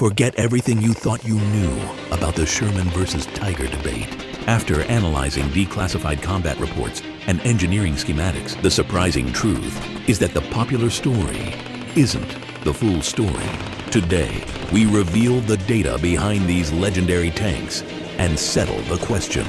Forget everything you thought you knew about the Sherman versus Tiger debate. After analyzing declassified combat reports and engineering schematics, the surprising truth is that the popular story isn't the full story. Today, we reveal the data behind these legendary tanks and settle the question: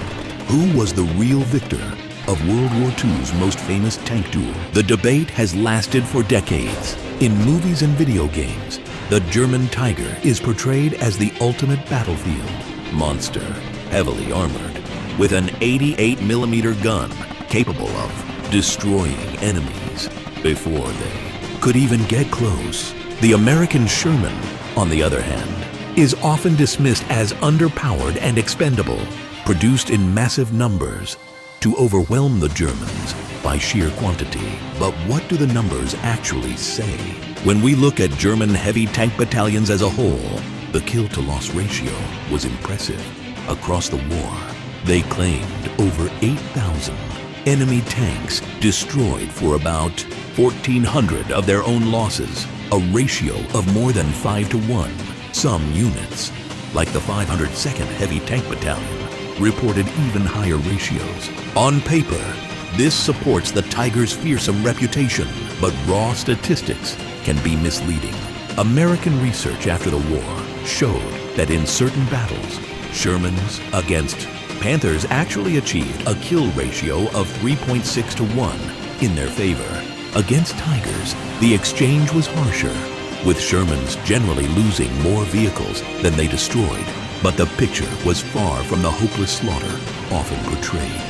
who was the real victor of World War II's most famous tank duel? The debate has lasted for decades. In movies and video games, the German Tiger is portrayed as the ultimate battlefield monster, heavily armored, with an 88mm gun capable of destroying enemies before they could even get close. The American Sherman, on the other hand, is often dismissed as underpowered and expendable, produced in massive numbers to overwhelm the Germans by sheer quantity. But what do the numbers actually say? When we look at German heavy tank battalions as a whole, the kill-to-loss ratio was impressive. Across the war, they claimed over 8,000 enemy tanks destroyed for about 1,400 of their own losses, a ratio of more than 5 to 1. Some units, like the 502nd Heavy Tank Battalion, reported even higher ratios. On paper, this supports the Tiger's fearsome reputation, but raw statistics can be misleading. American research after the war showed that in certain battles, Shermans against Panthers actually achieved a kill ratio of 3.6 to 1 in their favor. Against Tigers, the exchange was harsher, with Shermans generally losing more vehicles than they destroyed. But the picture was far from the hopeless slaughter often portrayed.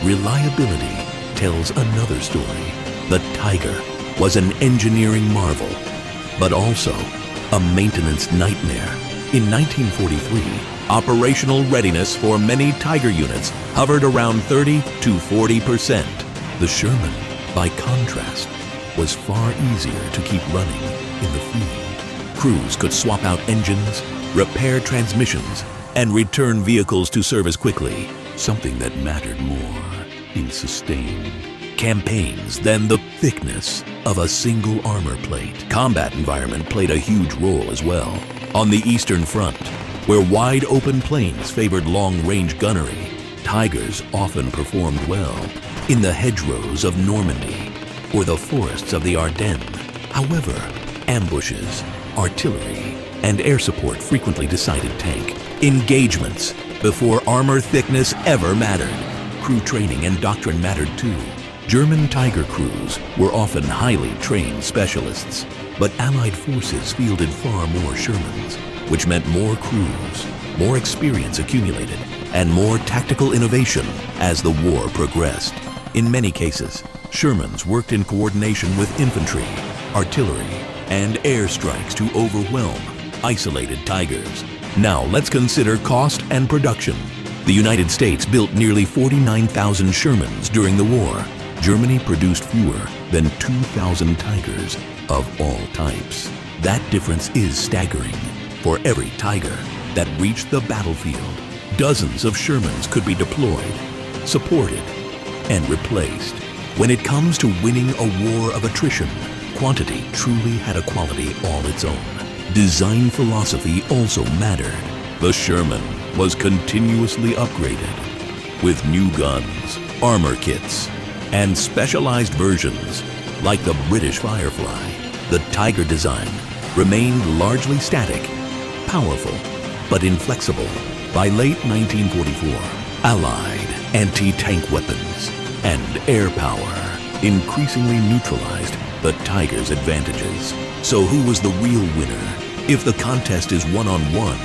Reliability tells another story. The Tiger was an engineering marvel, but also a maintenance nightmare. In 1943, operational readiness for many Tiger units hovered around 30 to 40%. The Sherman, by contrast, was far easier to keep running in the field. Crews could swap out engines, repair transmissions, and return vehicles to service quickly, something that mattered more in sustained campaigns than the thickness of a single armor plate. Combat environment played a huge role as well. On the Eastern Front, where wide open plains favored long-range gunnery, Tigers often performed well in the hedgerows of Normandy or the forests of the Ardennes. However, ambushes, artillery, and air support frequently decided tank engagements before armor thickness ever mattered. Crew training and doctrine mattered too. German Tiger crews were often highly trained specialists, but Allied forces fielded far more Shermans, which meant more crews, more experience accumulated, and more tactical innovation as the war progressed. In many cases, Shermans worked in coordination with infantry, artillery, and airstrikes to overwhelm isolated Tigers. Now let's consider cost and production. The United States built nearly 49,000 Shermans during the war. Germany produced fewer than 2,000 Tigers of all types. That difference is staggering. For every Tiger that reached the battlefield, dozens of Shermans could be deployed, supported, and replaced. When it comes to winning a war of attrition, quantity truly had a quality all its own. Design philosophy also mattered. The Sherman was continuously upgraded with new guns, armor kits, and specialized versions. Like the British Firefly, the Tiger design remained largely static, powerful, but inflexible. By late 1944, Allied anti-tank weapons and air power increasingly neutralized the Tiger's advantages. So who was the real winner? If the contest is one-on-one,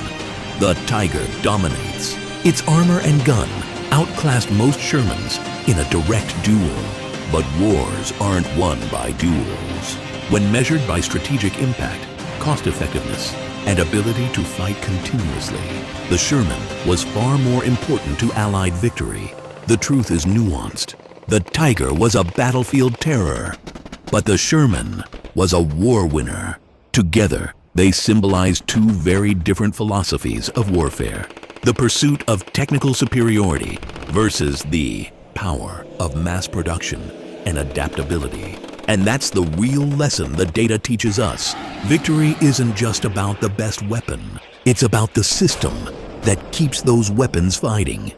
the Tiger dominates. Its armor and gun outclassed most Shermans in a direct duel. But wars aren't won by duels. When measured by strategic impact, cost-effectiveness, and ability to fight continuously, the Sherman was far more important to Allied victory. The truth is nuanced. The Tiger was a battlefield terror, but the Sherman was a war winner. Together, they symbolized two very different philosophies of warfare: the pursuit of technical superiority versus the power of mass production and adaptability. And that's the real lesson the data teaches us. Victory isn't just about the best weapon. It's about the system that keeps those weapons fighting.